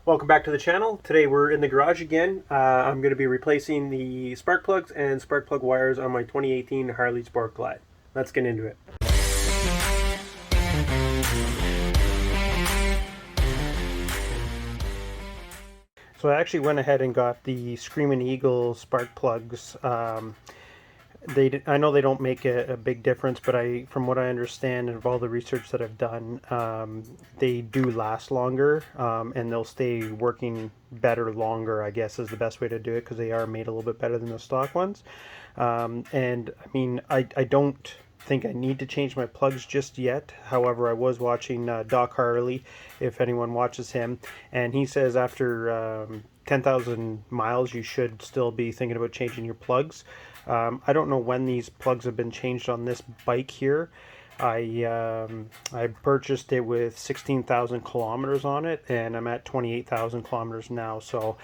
Welcome back to the channel. Today we're in the garage again. I'm going to be replacing the spark plugs and spark plug wires on my 2018 Harley Sport Glide. Let's get into it. So I actually went ahead and got the Screaming Eagle spark plugs. I know they don't make a big difference, but from what I understand and of all the research that I've done, they do last longer, and they'll stay working better longer, I guess is the best way to do it, because they are made a little bit better than the stock ones. And I mean, I don't think I need to change my plugs just yet. However, I was watching Doc Harley, if anyone watches him, and he says after 10,000 miles you should still be thinking about changing your plugs. I don't know when these plugs have been changed on this bike here. I purchased it with 16,000 kilometers on it, and I'm at 28,000 kilometers now. So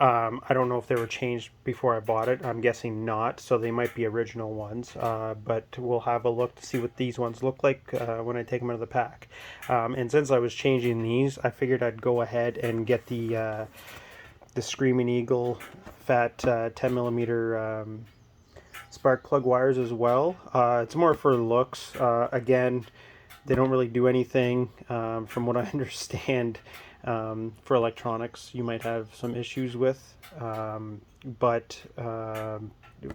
I don't know if they were changed before I bought it. I'm guessing not, so they might be original ones. But we'll have a look to see what these ones look like when I take them out of the pack. And since I was changing these, I figured I'd go ahead and get the Screaming Eagle fat 10 millimeter spark plug wires as well. It's more for looks. Again, they don't really do anything. From what I understand, for electronics you might have some issues with, but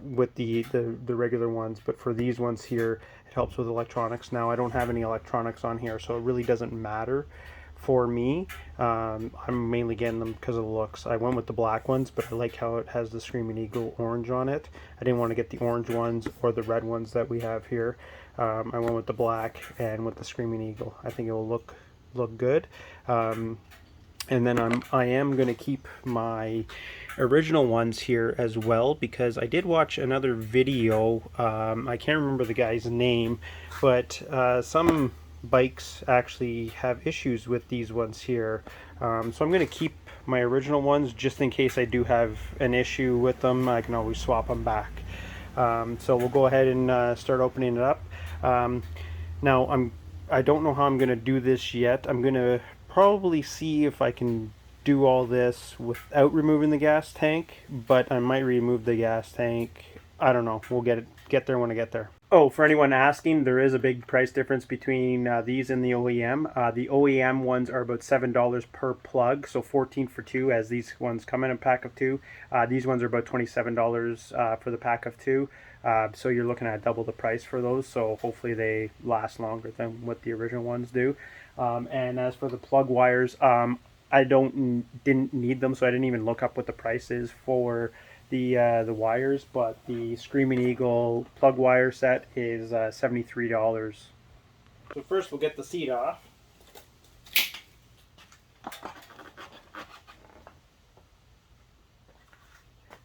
with the regular ones. But for these ones here, it helps with electronics. Now I don't have any electronics on here, so it really doesn't matter for me. I'm mainly getting them because of the looks. I went with the black ones, but I like how it has the Screaming Eagle orange on it. I didn't want to get the orange ones or the red ones that we have here. I went with the black and with the Screaming Eagle. I think it will look good. And then I am going to keep my original ones here as well, because I did watch another video. I can't remember the guy's name, but some bikes actually have issues with these ones here. So I'm going to keep my original ones just in case I do have an issue with them. I can always swap them back. So we'll go ahead and start opening it up. Now I don't know how I'm going to do this yet. I'm going to probably see if I can do all this without removing the gas tank, but I might remove the gas tank. I don't know. We'll get there when I get there. Oh, for anyone asking, there is a big price difference between these and the OEM. The OEM ones are about $7 per plug, so 14 for 2, as these ones come in a pack of 2. These ones are about $27 for the pack of 2. So you're looking at double the price for those, so hopefully they last longer than what the original ones do. And as for the plug wires, I didn't need them, so I didn't even look up what the price is for the wires, but the Screaming Eagle plug wire set is $73. So first we'll get the seat off.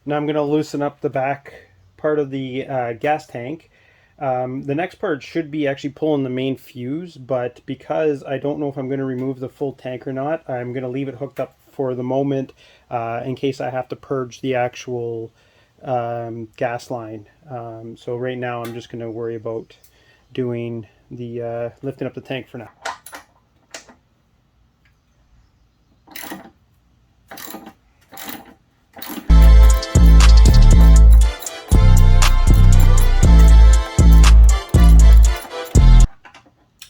Now I'm going to loosen up the back part of the gas tank. The next part should be actually pulling the main fuse, but because I don't know if I'm going to remove the full tank or not, I'm going to leave it hooked up for the moment in case I have to purge the actual gas line. So right now I'm just going to worry about doing the lifting up the tank for now.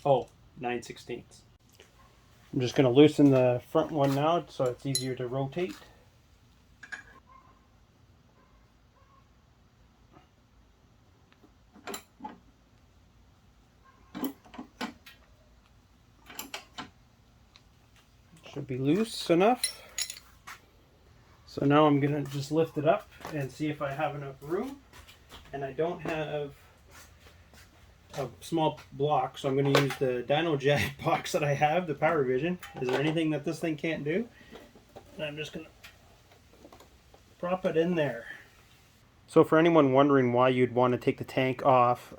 Oh, 9/16. I'm just going to loosen the front one now so it's easier to rotate. Should be loose enough. So now I'm going to just lift it up and see if I have enough room. And I don't have a small block, so I'm going to use the Dyno Jet box that I have, the Power Vision. Is there anything that this thing can't do? And I'm just going to prop it in there. So for anyone wondering why you'd want to take the tank off,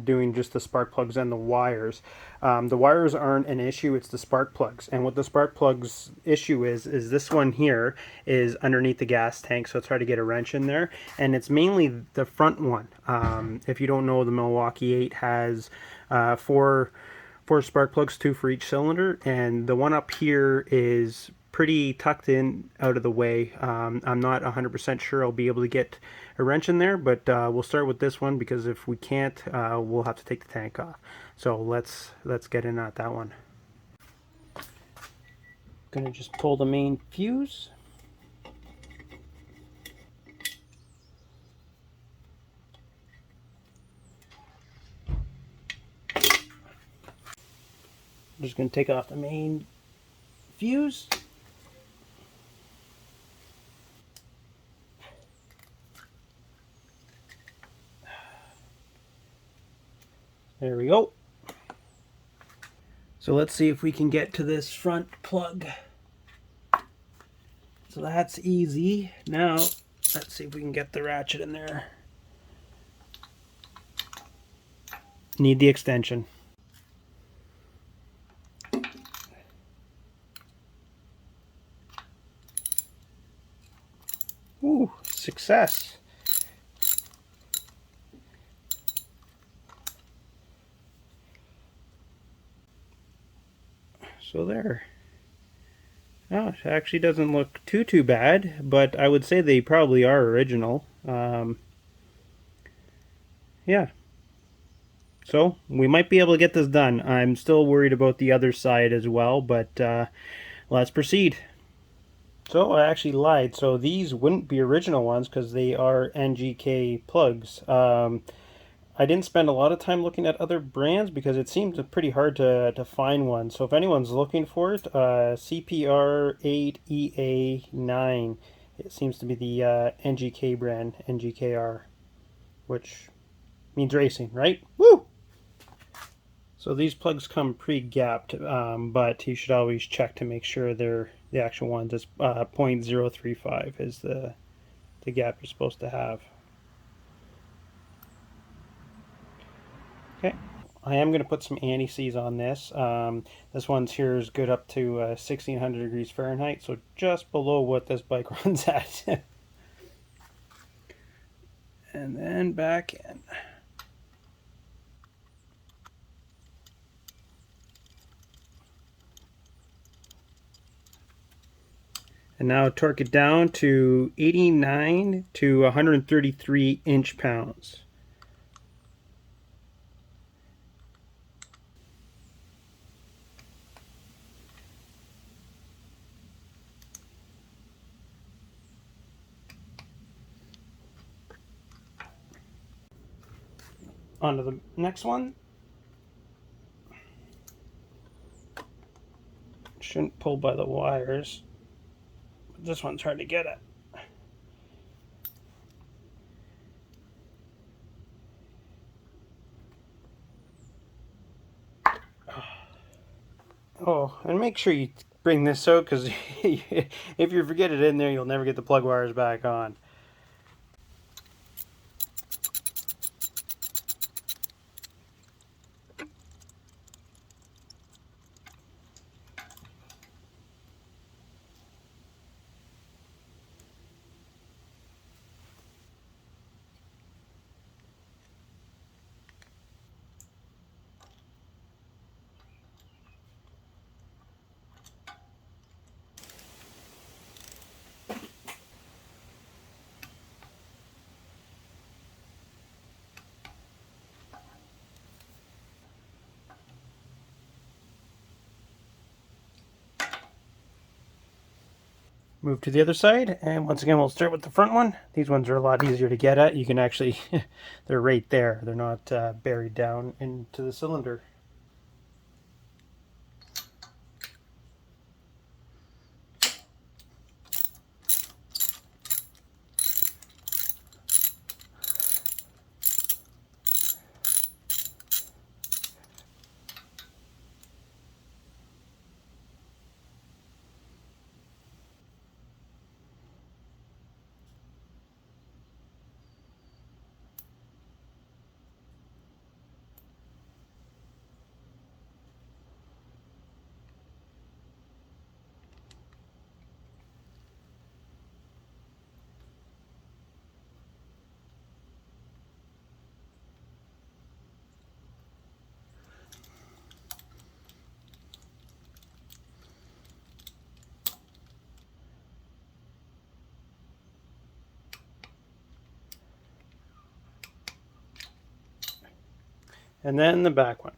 doing just the spark plugs and the wires aren't an issue, it's the spark plugs. And what the spark plugs issue is this one here is underneath the gas tank, so it's hard to get a wrench in there. And it's mainly the front one. If you don't know, the Milwaukee 8 has four spark plugs, 2 for each cylinder, and the one up here is pretty tucked in out of the way. I'm not 100% sure I'll be able to get a wrench in there, but we'll start with this one because if we can't, we'll have to take the tank off. So let's get in at that one. Gonna just pull the main fuse. I'm just gonna take off the main fuse. There we go. So let's see if we can get to this front plug. So that's easy. Now, let's see if we can get the ratchet in there. Need the extension. Ooh, success. So there. Oh, it actually doesn't look too bad, but I would say they probably are original. Yeah. So we might be able to get this done. I'm still worried about the other side as well, but let's proceed. So I actually lied. So these wouldn't be original ones because they are NGK plugs. I didn't spend a lot of time looking at other brands because it seemed pretty hard to find one. So if anyone's looking for it, CPR8EA9. It seems to be the NGK brand, NGKR, which means racing, right? Woo! So these plugs come pre-gapped, but you should always check to make sure they're the actual ones. It's 0.035 is the gap you're supposed to have. Okay, I am going to put some anti-seize on this. This one's here is good up to 1600 degrees Fahrenheit, so just below what this bike runs at. And then back in. And now torque it down to 89 to 133 inch-pounds. On to the next one. Shouldn't pull by the wires. But this one's hard to get at. Oh, and make sure you bring this out because if you forget it in there, you'll never get the plug wires back on. Move to the other side, and once again we'll start with the front one. These ones are a lot easier to get at. You can actually, they're right there. They're not buried down into the cylinder. And then the back one.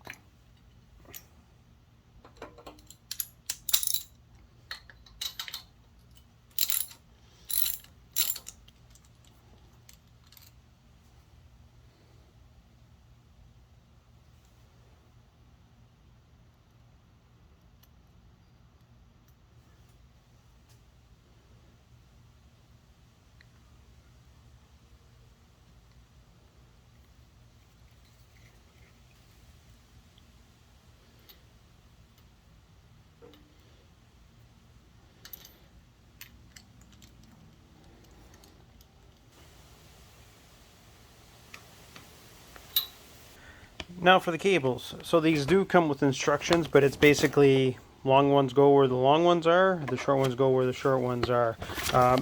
Now for the cables. So these do come with instructions, but it's basically long ones go where the long ones are, the short ones go where the short ones are.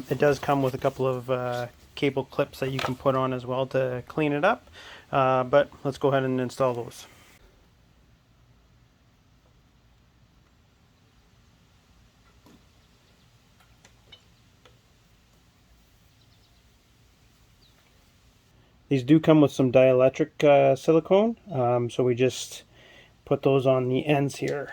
It does come with a couple of cable clips that you can put on as well to clean it up, but let's go ahead and install those. These do come with some dielectric silicone, so we just put those on the ends here.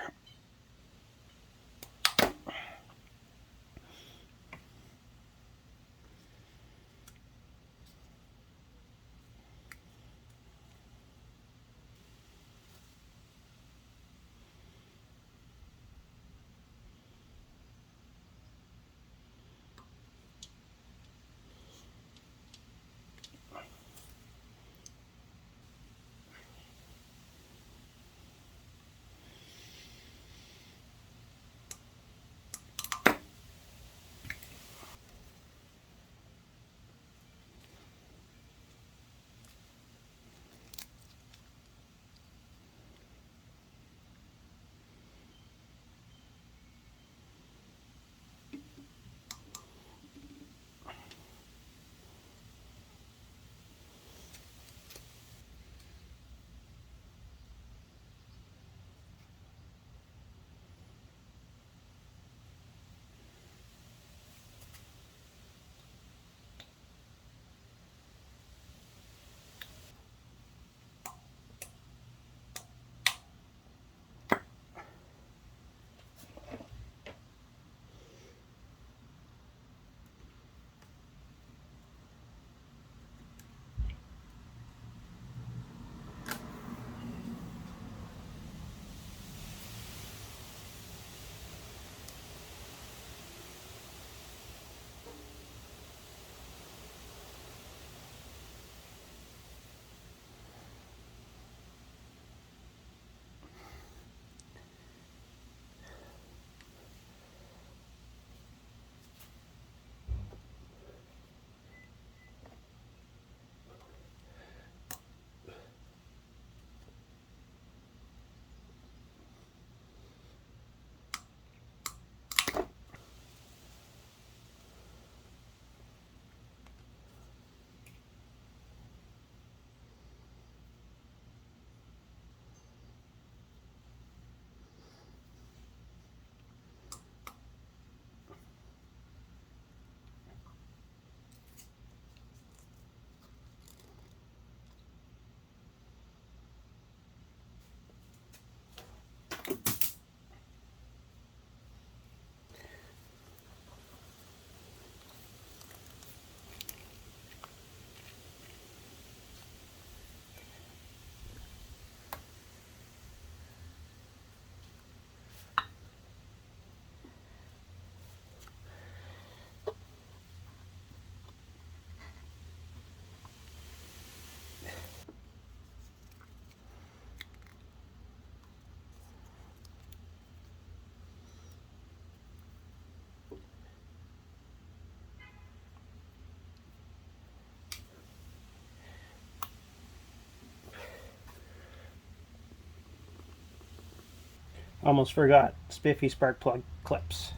Almost forgot, spiffy spark plug clips.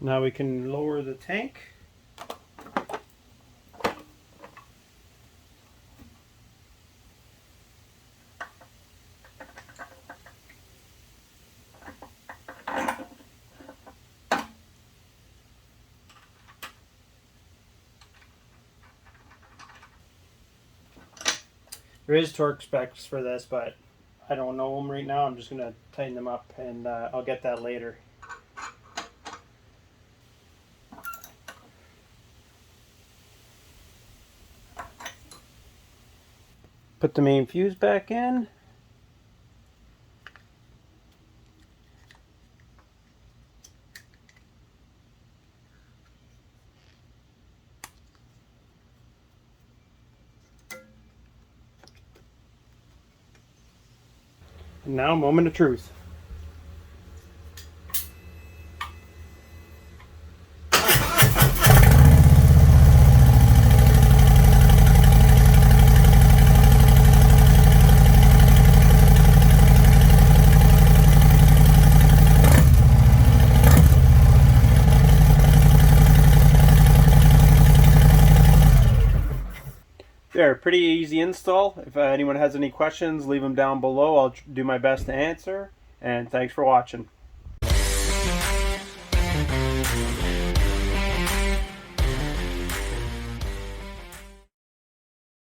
Now we can lower the tank. There is torque specs for this, but I don't know them right now. I'm just gonna tighten them up, and I'll get that later. Put the main fuse back in. And now, moment of truth. There, pretty easy install. If anyone has any questions, leave them down below. I'll do my best to answer. And thanks for watching.